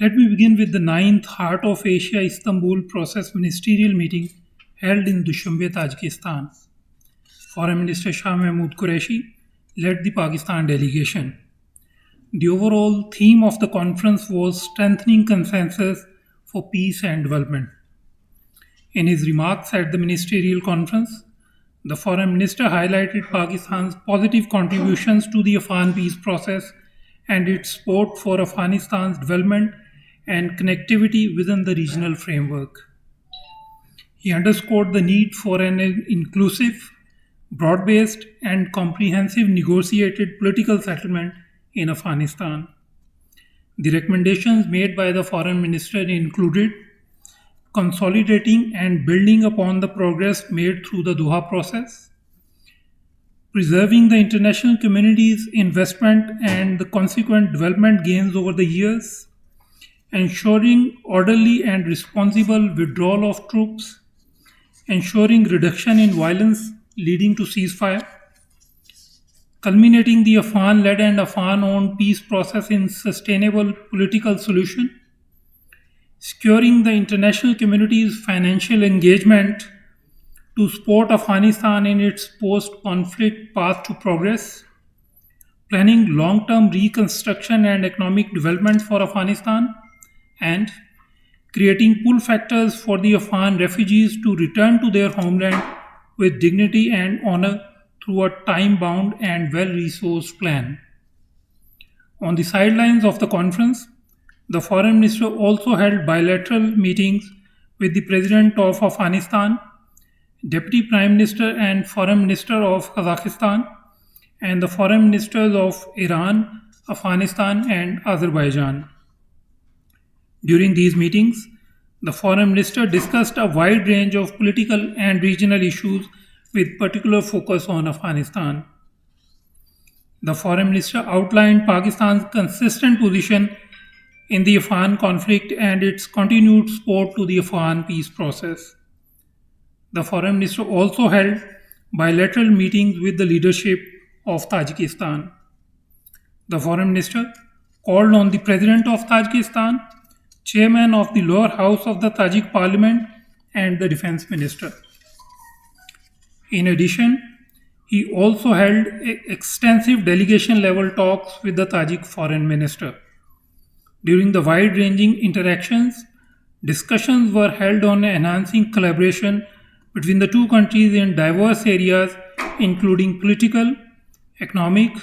Let me begin with the ninth Heart of Asia Istanbul Process Ministerial Meeting held in Dushanbe, Tajikistan. Foreign Minister Shah Mahmood Qureshi led the Pakistan delegation. The overall theme of the conference was strengthening consensus for peace and development. In his remarks at the ministerial conference, the Foreign Minister highlighted Pakistan's positive contributions to the Afghan peace process and its support for Afghanistan's development and connectivity within the regional framework. He underscored the need for an inclusive, broad based, and comprehensive negotiated political settlement in Afghanistan. The recommendations made by the Foreign Minister included consolidating and building upon the progress made through the Doha process, preserving the international community's investment and the consequent development gains over the years, ensuring orderly and responsible withdrawal of troops, ensuring reduction in violence leading to ceasefire, culminating the Afghan-led and Afghan-owned peace process in sustainable political solution, securing the international community's financial engagement to support Afghanistan in its post-conflict path to progress, planning long-term reconstruction and economic development for Afghanistan, and creating pull factors for the Afghan refugees to return to their homeland with dignity and honor through a time-bound and well-resourced plan. On the sidelines of the conference, the Foreign Minister also held bilateral meetings with the President of Afghanistan, Deputy Prime Minister and Foreign Minister of Kazakhstan, and the Foreign Ministers of Iran, Afghanistan, and Azerbaijan. During these meetings, the Foreign Minister discussed a wide range of political and regional issues with particular focus on Afghanistan. The Foreign Minister outlined Pakistan's consistent position in the Afghan conflict and its continued support to the Afghan peace process. The Foreign Minister also held bilateral meetings with the leadership of Tajikistan. The Foreign Minister called on the President of Tajikistan, Chairman of the lower house of the Tajik Parliament, and the Defense Minister. In addition, he also held extensive delegation level talks with the Tajik Foreign Minister. During the wide ranging interactions, discussions were held on enhancing collaboration between the two countries in diverse areas, including political, economic,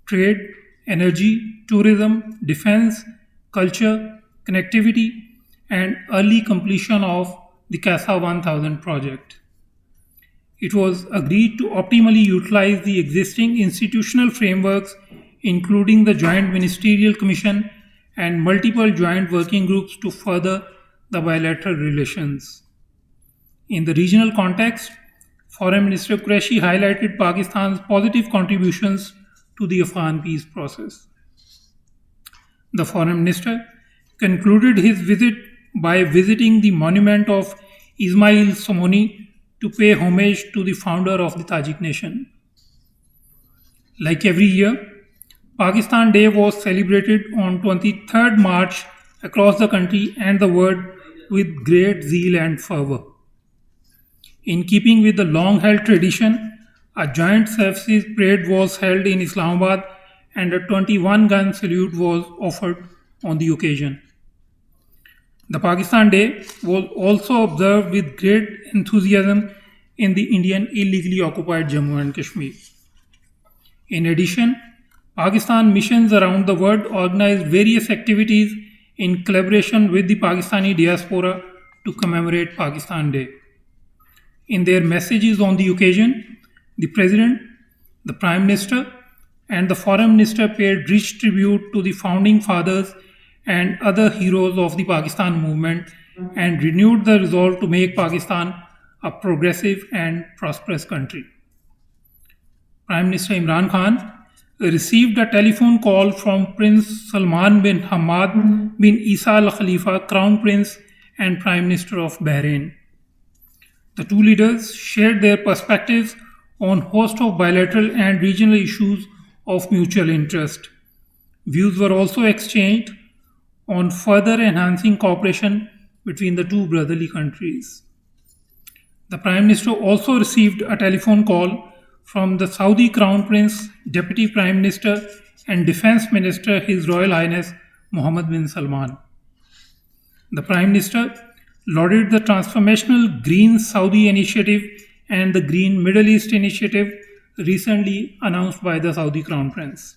trade, energy, tourism, defense, culture, connectivity, and early completion of the CASA 1000 project. It was agreed to optimally utilize the existing institutional frameworks, including the Joint Ministerial Commission and multiple joint working groups, to further the bilateral relations. In the regional context, Foreign Minister Qureshi highlighted Pakistan's positive contributions to the Afghan peace process. The Foreign Minister concluded his visit by visiting the monument of Ismail Somoni to pay homage to the founder of the Tajik nation. Like every year, Pakistan Day was celebrated on 23rd March across the country and the world with great zeal and fervor. In keeping with the long-held tradition, a joint services parade was held in Islamabad and a 21-gun salute was offered on the occasion. The Pakistan Day was also observed with great enthusiasm in the Indian illegally occupied Jammu and Kashmir. In addition, Pakistan missions around the world organized various activities in collaboration with the Pakistani diaspora to commemorate Pakistan Day. In their messages on the occasion, the President, the Prime Minister, and the Foreign Minister paid rich tribute to the founding fathers and other heroes of the Pakistan movement and renewed the resolve to make Pakistan a progressive and prosperous country. Prime Minister Imran Khan received a telephone call from Prince Salman bin Hamad bin Isa Al Khalifa, Crown Prince and Prime Minister of Bahrain. The two leaders shared their perspectives on a host of bilateral and regional issues of mutual interest. Views were also exchanged on further enhancing cooperation between the two brotherly countries. The Prime Minister also received a telephone call from the Saudi Crown Prince, Deputy Prime Minister, and Defense Minister, His Royal Highness Mohammed bin Salman. The Prime Minister lauded the transformational Green Saudi Initiative and the Green Middle East Initiative recently announced by the Saudi Crown Prince.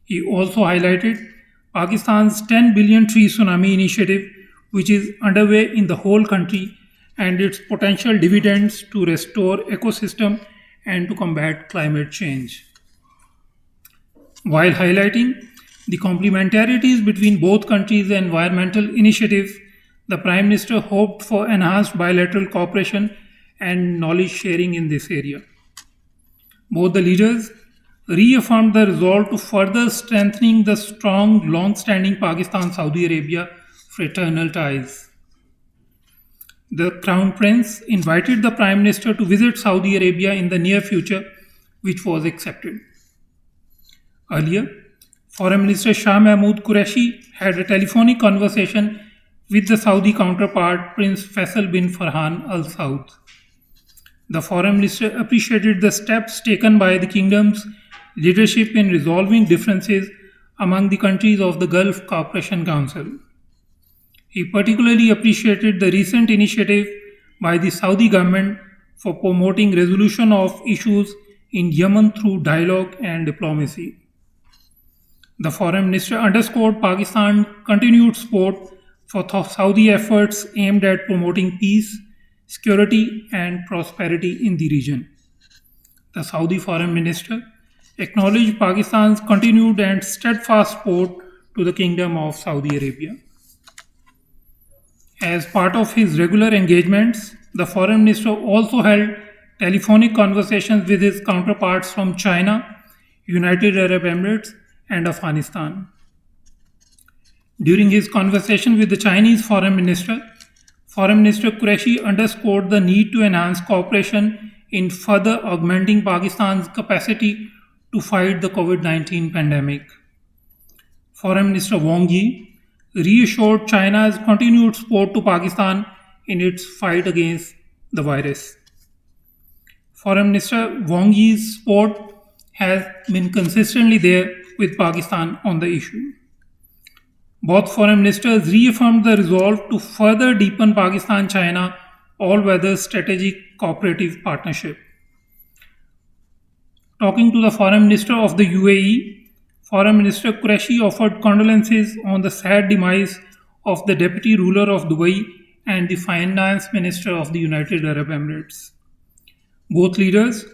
He also highlighted Pakistan's 10 billion tree tsunami initiative, which is underway in the whole country, and its potential dividends to restore ecosystem and to combat climate change. While highlighting the complementarities between both countries' environmental initiatives, the Prime Minister hoped for enhanced bilateral cooperation and knowledge sharing in this area. Both the leaders reaffirmed the resolve to further strengthening the strong, long-standing Pakistan-Saudi Arabia fraternal ties. The Crown Prince invited the Prime Minister to visit Saudi Arabia in the near future, which was accepted. Earlier, Foreign Minister Shah Mahmood Qureshi had a telephonic conversation with the Saudi counterpart Prince Faisal bin Farhan Al Saud. The Foreign Minister appreciated the steps taken by the kingdom's leadership in resolving differences among the countries of the Gulf Cooperation Council. He particularly appreciated the recent initiative by the Saudi government for promoting resolution of issues in Yemen through dialogue and diplomacy. The Foreign Minister underscored Pakistan's continued support for Saudi efforts aimed at promoting peace, security, and prosperity in the region. The Saudi Foreign Minister acknowledged Pakistan's continued and steadfast support to the Kingdom of Saudi Arabia. As part of his regular engagements, the Foreign Minister also held telephonic conversations with his counterparts from China, United Arab Emirates, and Afghanistan. During his conversation with the Chinese Foreign Minister Qureshi underscored the need to enhance cooperation in further augmenting Pakistan's capacity to fight the COVID-19 pandemic. Foreign Minister Wang Yi reassured China's continued support to Pakistan in its fight against the virus. Foreign Minister Wang Yi's support has been consistently there with Pakistan on the issue. Both foreign ministers reaffirmed the resolve to further deepen Pakistan-China all-weather strategic cooperative partnership. Talking to the Foreign Minister of the UAE, Foreign Minister Qureshi offered condolences on the sad demise of the Deputy Ruler of Dubai and the Finance Minister of the United Arab Emirates. Both leaders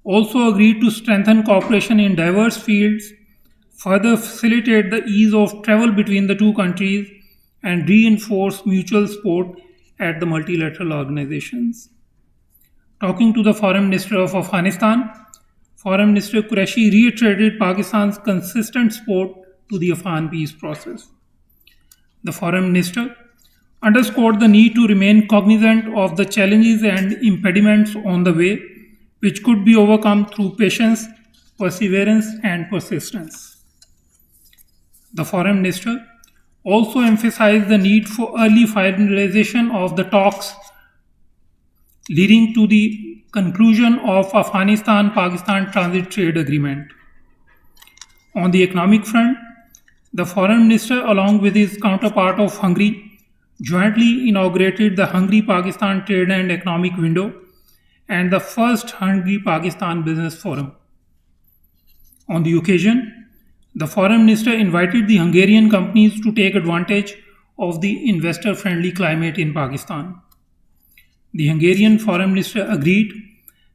also agreed to strengthen cooperation in diverse fields, further facilitate the ease of travel between the two countries, and reinforce mutual support at the multilateral organizations. Talking to the Foreign Minister of Afghanistan, Foreign Minister Qureshi reiterated Pakistan's consistent support to the Afghan peace process. The Foreign Minister underscored the need to remain cognizant of the challenges and impediments on the way, which could be overcome through patience, perseverance, and persistence. The Foreign Minister also emphasized the need for early finalization of the talks leading to the conclusion of Afghanistan-Pakistan Transit Trade Agreement. On the economic front, the Foreign Minister, along with his counterpart of Hungary, jointly inaugurated the Hungary-Pakistan Trade and Economic Window and the first Hungary-Pakistan Business Forum. On the occasion, the Foreign Minister invited the Hungarian companies to take advantage of the investor-friendly climate in Pakistan. The Hungarian Foreign Minister agreed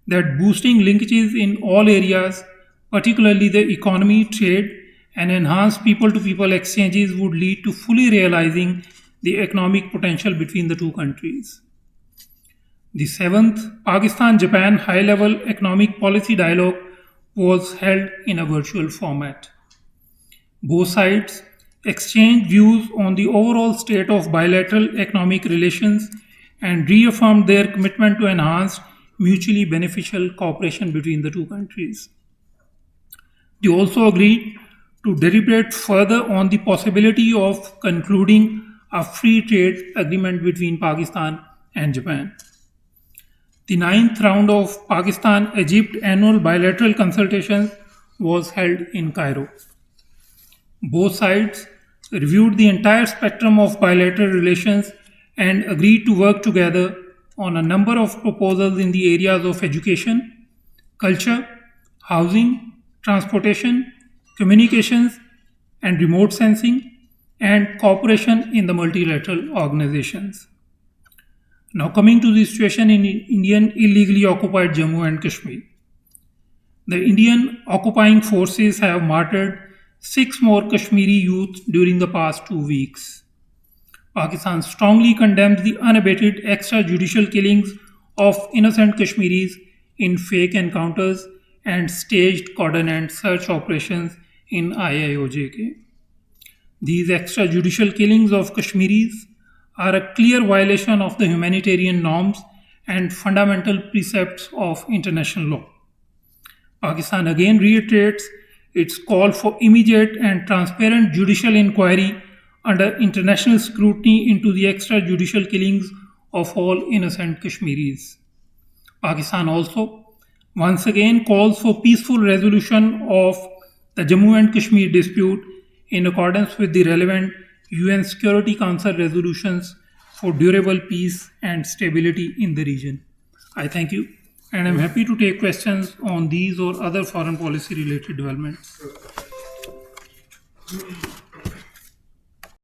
that boosting linkages in all areas, particularly the economy, trade, and enhanced people-to-people exchanges would lead to fully realizing the economic potential between the two countries. The 7th Pakistan-Japan High-Level Economic Policy Dialogue was held in a virtual format. Both sides exchanged views on the overall state of bilateral economic relations and reaffirmed their commitment to enhance mutually beneficial cooperation between the two countries. They also agreed to deliberate further on the possibility of concluding a free trade agreement between Pakistan and Japan. The ninth round of Pakistan-Egypt annual bilateral consultations was held in Cairo. Both sides reviewed the entire spectrum of bilateral relations and agreed to work together on a number of proposals in the areas of education, culture, housing, transportation, communications, and remote sensing, and cooperation in the multilateral organizations. Now, coming to the situation in Indian illegally occupied Jammu and Kashmir. The Indian occupying forces have martyred 6 more Kashmiri youth during the past 2 weeks. Pakistan strongly condemns the unabated extrajudicial killings of innocent Kashmiris in fake encounters and staged cordon and search operations in IIOJK. These extrajudicial killings of Kashmiris are a clear violation of the humanitarian norms and fundamental precepts of international law. Pakistan again reiterates its call for immediate and transparent judicial inquiry under international scrutiny into the extrajudicial killings of all innocent Kashmiris. Pakistan also once again calls for peaceful resolution of the Jammu and Kashmir dispute in accordance with the relevant UN Security Council resolutions for durable peace and stability in the region. I thank you, and I'm happy to take questions on these or other foreign policy related developments.